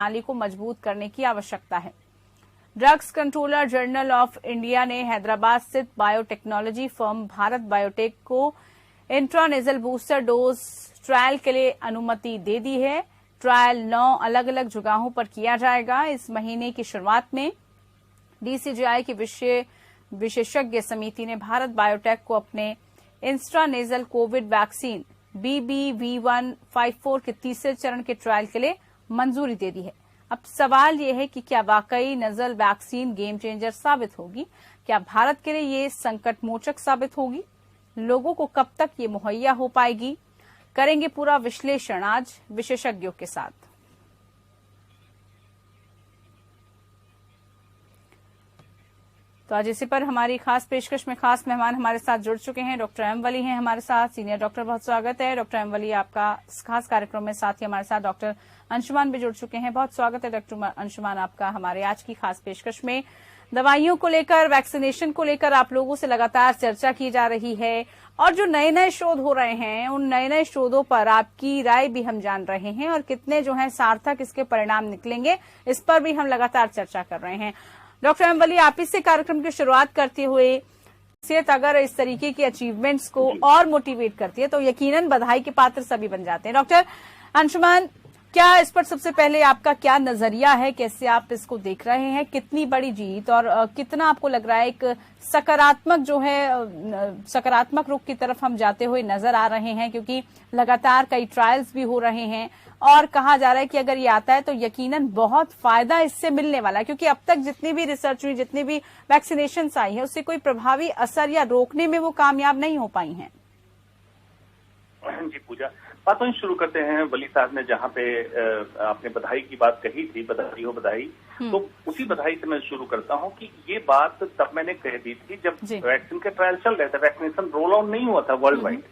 प्रणाली को मजबूत करने की आवश्यकता है। Drugs controller general of India ने हैदराबाद स्थित बायोटेक्नोलॉजी फर्म भारत बायोटेक को इंट्रानेजल बूस्टर डोज ट्रायल के लिए अनुमति दे दी है। ट्रायल 9 अलग अलग जगहों पर किया जाएगा। इस महीने की शुरुआत में डीसीजीआई की विशेषज्ञ समिति ने भारत बायोटेक को अपने इंट्रानेजल कोविड वैक्सीन BBV154 के तीसरे चरण के ट्रायल के लिए मंजूरी दे दी है। अब सवाल यह है कि क्या वाकई नजल वैक्सीन गेम चेंजर साबित होगी? क्या भारत के लिए ये संकट मोचक साबित होगी? लोगों को कब तक ये मुहैया हो पाएगी? करेंगे पूरा विश्लेषण आज विशेषज्ञों के साथ। तो आज इसी पर हमारी खास पेशकश में खास मेहमान हमारे साथ जुड़ चुके हैं। डॉक्टर एम वली हैं हमारे साथ, सीनियर डॉक्टर। बहुत स्वागत है डॉक्टर एम वली आपका खास कार्यक्रम में। साथ ही हमारे साथ डॉक्टर अंशुमान भी जुड़ चुके हैं। बहुत स्वागत है डॉक्टर अंशुमान आपका हमारे आज की खास पेशकश में। दवाइयों को लेकर, वैक्सीनेशन को लेकर आप लोगों से लगातार चर्चा की जा रही है और जो नए नए शोध हो रहे हैं उन नए नए शोधों पर आपकी राय भी हम जान रहे हैं और कितने जो है सार्थक इसके परिणाम निकलेंगे इस पर भी हम लगातार चर्चा कर रहे हैं। डॉक्टर एम वली, आप इससे कार्यक्रम की शुरुआत करते हुए अगर इस तरीके की अचीवमेंट्स को और मोटिवेट करती है तो यकीनन बधाई के पात्र सभी बन जाते हैं। डॉक्टर अंशुमान, क्या इस पर सबसे पहले आपका क्या नजरिया है, कैसे आप इसको देख रहे हैं? कितनी बड़ी जीत और कितना आपको लग रहा है एक सकारात्मक जो है सकारात्मक रुख की तरफ हम जाते हुए नजर आ रहे हैं? क्योंकि लगातार कई ट्रायल्स भी हो रहे हैं और कहा जा रहा है कि अगर ये आता है तो यकीनन बहुत फायदा इससे मिलने वाला है, क्योंकि अब तक जितनी भी रिसर्च हुई, जितनी भी वैक्सीनेशन आई है उससे कोई प्रभावी असर या रोकने में वो कामयाब नहीं हो पाई हैं। जी पूजा, बातों ही शुरू करते हैं। वली साहब ने जहाँ पे आपने बधाई की बात कही थी, बधाई हो बधाई, तो उसी बधाई से मैं शुरू करता हूँ कि ये बात तब मैंने कह दी थी जब वैक्सीन के ट्रायल चल रहे थे, वैक्सीनेशन रोल आउट नहीं हुआ था वर्ल्ड वाइड।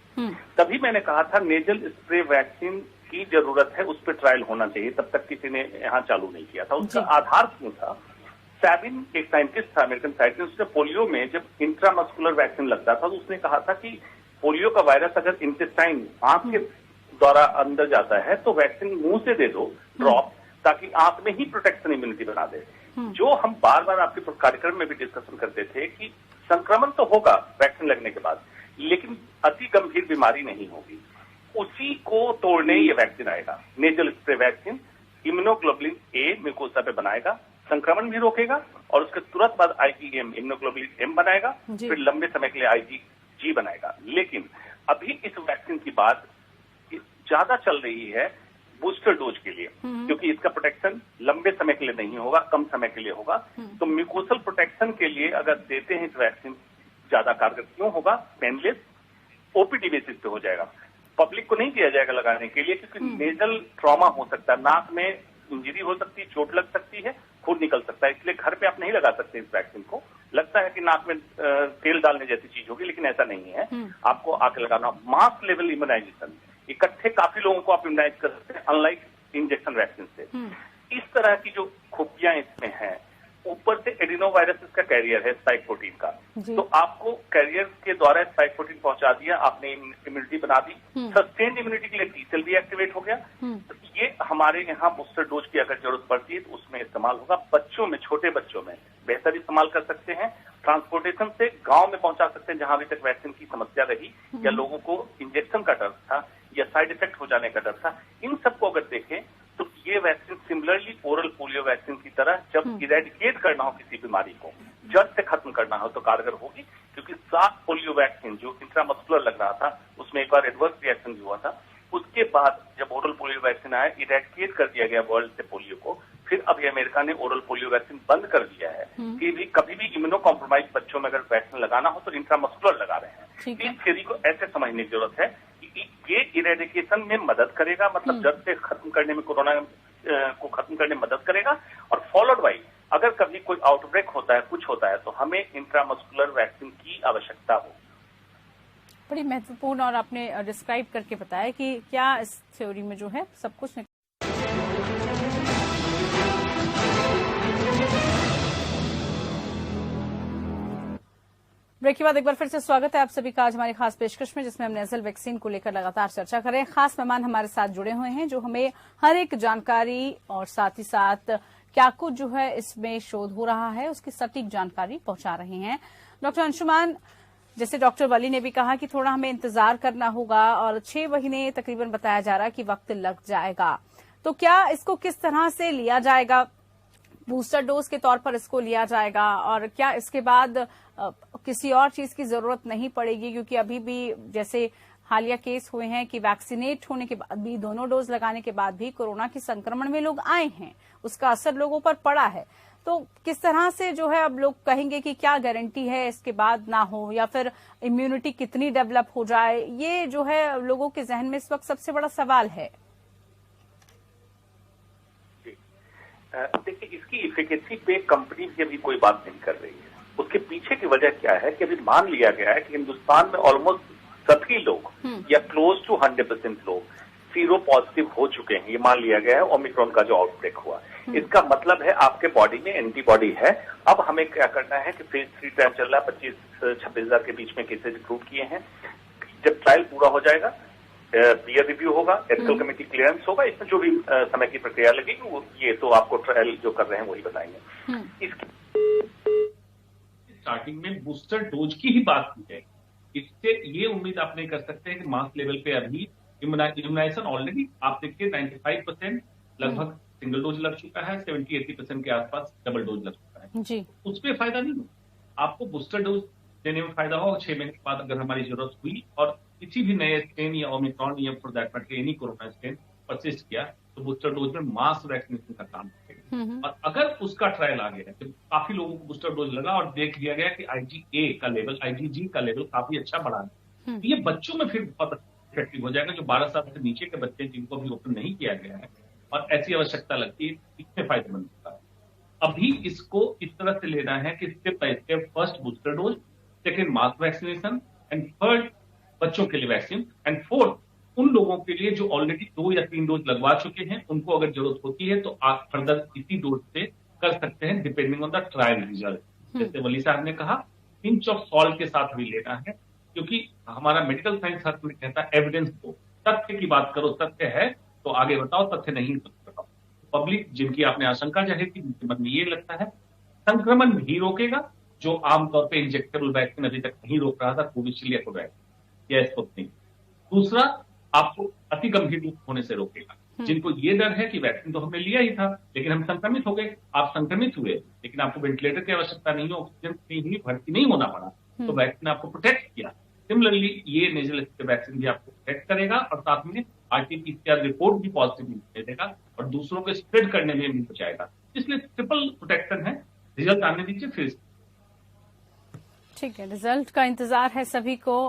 तभी मैंने कहा था नेजल स्प्रे वैक्सीन की जरूरत है, उस पर ट्रायल होना चाहिए। तब तक किसी ने यहाँ चालू नहीं किया था। उसका आधार क्यों था? सैबिन एक साइंटिस्ट था, अमेरिकन साइंटिस्ट, उसने पोलियो में जब इंट्रामस्कुलर वैक्सीन लगता था तो उसने कहा था कि पोलियो का वायरस अगर इंटेस्टाइन आंख के द्वारा अंदर जाता है तो वैक्सीन मुंह से दे दो ड्रॉप, ताकि आंख में ही प्रोटेक्शन इम्यूनिटी बना दे। जो हम बार बार आपके कार्यक्रम में भी डिस्कशन करते थे कि संक्रमण तो होगा वैक्सीन लगने के बाद, लेकिन अति गंभीर बीमारी नहीं होगी। उसी को तोड़ने ये वैक्सीन आएगा। Nasal spray vaccine immunoglobulin A mucosa पे बनाएगा, संक्रमण भी रोकेगा और उसके तुरंत बाद आईजीएम इम्यूनोग्लोबुलिन एम बनाएगा, फिर लंबे समय के लिए आईजीजी बनाएगा। लेकिन अभी इस वैक्सीन की बात ज्यादा चल रही है बूस्टर डोज के लिए, क्योंकि इसका प्रोटेक्शन लंबे समय के लिए नहीं होगा, कम समय के लिए होगा। तो म्यूकोसल प्रोटेक्शन के लिए अगर देते हैं इस वैक्सीन ज्यादा कारगर क्यों होगा? पेनलेस ओपीडी बेसिस पे हो जाएगा, पब्लिक को नहीं दिया जाएगा लगाने के लिए, क्योंकि नेजल ट्रॉमा हो सकता है, नाक में इंजरी हो सकती है, चोट लग सकती है, खून निकल सकता है, इसलिए घर पे आप नहीं लगा सकते इस वैक्सीन को। लगता है कि नाक में तेल डालने जैसी चीज होगी, लेकिन ऐसा नहीं है। आपको आके लगाना। मास लेवल इम्यूनाइजेशन, इकट्ठे काफी लोगों को आप इम्यूनाइज कर सकते हैं, अनलाइक इंजेक्शन वैक्सीन से। इस तरह की जो खूबियां इसमें हैं, ऊपर से एडिनोवायरस का कैरियर है स्पाइक प्रोटीन का, तो आपको कैरियर के द्वारा स्पाइक प्रोटीन पहुंचा दिया, आपने इम्यूनिटी बना दी, सस्टेन्ड इम्यूनिटी के लिए टी सेल भी एक्टिवेट हो गया। तो ये हमारे यहाँ बूस्टर डोज की अगर जरूरत पड़ती है तो उसमें इस्तेमाल होगा। बच्चों में, छोटे बच्चों में बेहतर इस्तेमाल कर सकते हैं। ट्रांसपोर्टेशन से गांव में पहुंचा सकते हैं जहां अभी तक वैक्सीन की समस्या रही या लोगों को इंजेक्शन का डर था या साइड इफेक्ट हो जाने का डर था। इन सबको अगर देखें तो ये vaccine similarly oral polio vaccine की तरह जब इरेडिकेट करना हो किसी बीमारी को, जड़ से खत्म करना हो तो कारगर होगी। क्योंकि 7 पोलियो वैक्सीन जो इंट्रामस्कुलर लग रहा था उसमें एक बार एडवर्स रिएक्शन भी हुआ था। उसके बाद जब ओरल पोलियो वैक्सीन आया, इरेडिकेट कर दिया गया वर्ल्ड से पोलियो को। फिर अभी अमेरिका ने ओरल पोलियो वैक्सीन बंद कर दिया है कि भी कभी भी इम्यूनो कॉम्प्रोमाइज बच्चों में अगर वैक्सीन लगाना हो तो इंट्रामस्कुलर लगा रहे हैं। इस थ्योरी को ऐसे समझने की जरूरत है कि ये इरेडिकेशन में मदद करेगा, मतलब जड़ से खत्म करने में, कोरोना को खत्म करने में मदद करेगा। और फॉलोड बाई अगर कभी कोई आउटब्रेक होता है, कुछ होता है, तो हमें इंट्रामस्कुलर वैक्सीन की आवश्यकता हो। बड़ी महत्वपूर्ण और आपने डिस्क्राइब करके बताया कि क्या इस थ्योरी में जो है सब कुछ। ब्रेक के बाद एक बार फिर से स्वागत है आप सभी का आज हमारी खास पेशकश में, जिसमें हम नेजल वैक्सीन को लेकर लगातार चर्चा करें। खास मेहमान हमारे साथ जुड़े हुए हैं जो हमें हर एक जानकारी और साथ ही साथ क्या कुछ जो है इसमें शोध हो रहा है उसकी सटीक जानकारी पहुंचा रहे हैं। डॉक्टर अंशुमान, जैसे डॉक्टर वली ने भी कहा कि थोड़ा हमें इंतजार करना होगा और 6 महीने तकरीबन बताया जा रहा है कि वक्त लग जाएगा, तो क्या इसको किस तरह से लिया जाएगा? बूस्टर डोज के तौर पर इसको लिया जाएगा और क्या इसके बाद किसी और चीज की जरूरत नहीं पड़ेगी? क्योंकि अभी भी जैसे हालिया केस हुए हैं कि वैक्सीनेट होने के बाद भी, दोनों डोज लगाने के बाद भी कोरोना के संक्रमण में लोग आए हैं, उसका असर लोगों पर पड़ा है। तो किस तरह से जो है अब लोग कहेंगे कि क्या गारंटी है इसके बाद ना हो, या फिर इम्यूनिटी कितनी डेवलप हो जाए? ये जो है लोगों के जहन में इस वक्त सबसे बड़ा सवाल है। देखिए, इसकी इफिकेसी पे कंपनी भी अभी कोई बात नहीं कर रही है। उसके पीछे की वजह क्या है कि अभी मान लिया गया है कि हिंदुस्तान में ऑलमोस्ट सभी लोग या क्लोज टू 100% लोग सीरो पॉजिटिव हो चुके हैं। ये मान लिया गया है ओमिक्रॉन का जो आउटब्रेक हुआ। इसका मतलब है आपके बॉडी में एंटीबॉडी है। अब हमें क्या करना है कि फेज 3 ट्रायल चल रहा है, 25-26 हजार के बीच में केसेज रिक्रूट किए हैं। जब ट्रायल पूरा हो जाएगा, पीयर रिव्यू होगा, एथिकल कमेटी क्लियरेंस होगा, इसमें जो भी समय की प्रक्रिया लगेगी वो ये तो आपको ट्रायल जो कर रहे हैं वही बताएंगे। इसकी स्टार्टिंग में बूस्टर डोज की ही बात की है। इससे ये उम्मीद आप नहीं कर सकते हैं कि मास लेवल पे अभी इम्यूनाइजेशन ऑलरेडी आप देखिए 95% लगभग सिंगल डोज लग चुका है, 70-80% के आसपास डबल डोज लग चुका है जी। उसमें फायदा नहीं होगा। आपको बूस्टर डोज देने में फायदा होगा 6 महीने के बाद अगर हमारी जरूरत हुई और किसी भी नए स्ट्रेन या ओमिक्रॉन या for that matter any corona strain persist किया तो बूस्टर डोज में मास वैक्सीनेशन का काम करेगा। और अगर उसका ट्रायल आ गया तो काफी लोगों को बूस्टर डोज लगा और देख लिया गया कि IgA का लेवल, IgG का लेवल काफी अच्छा बढ़ा है, तो ये बच्चों में फिर बहुत इफेक्टिव हो जाएगा। जो 12 साल से नीचे के बच्चे जिनको भी ओपन नहीं किया गया है और ऐसी आवश्यकता लगती है, इसमें फायदेमंद होता है। अभी इसको इस तरह से लेना है कि step by step, first booster dose, second mass vaccination and third बच्चों के लिए वैक्सीन एंड फोर्थ उन लोगों के लिए जो ऑलरेडी 2 या 3 डोज लगवा चुके हैं, उनको अगर जरूरत होती है तो आप फर्दर इसी डोज से कर सकते हैं depending on the trial result. जैसे वली साहब ने कहा, पिंच ऑफ सॉल्ट के साथ भी लेना है, क्योंकि हमारा मेडिकल साइंस हर कोई कहता है एविडेंस को, तथ्य की बात करो, तथ्य है तो आगे बताओ, तथ्य नहीं तो बताओ। पब्लिक जिनकी आपने आशंका जाहिर की, जिनके मन में ये लगता है संक्रमण भी रोकेगा, जो आमतौर पर इंजेक्टेबल वैक्सीन अभी तक नहीं रोक रहा था, कोविशील्ड या कोवैक्सीन या स्पुतनिक। दूसरा, आपको अति गंभीर रूप होने से रोकेगा। जिनको ये डर है कि वैक्सीन तो हमने लिया ही था लेकिन हम संक्रमित हो गए, आप संक्रमित हुए लेकिन आपको वेंटिलेटर की आवश्यकता नहीं, ऑक्सीजन नहीं, भर्ती नहीं होना पड़ा, तो वैक्सीन आपको प्रोटेक्ट किया। सिमिलरली ये नेजल वैक्सीन भी आपको प्रोटेक्ट करेगा और साथ में RT-PCR रिपोर्ट भी पॉजिटिव दे देगा और दूसरों को स्प्रेड करने में भी बचाएगा। इसलिए ट्रिपल प्रोटेक्शन है। रिजल्ट आने दीजिए फिर। ठीक है, रिजल्ट का इंतजार है सभी को।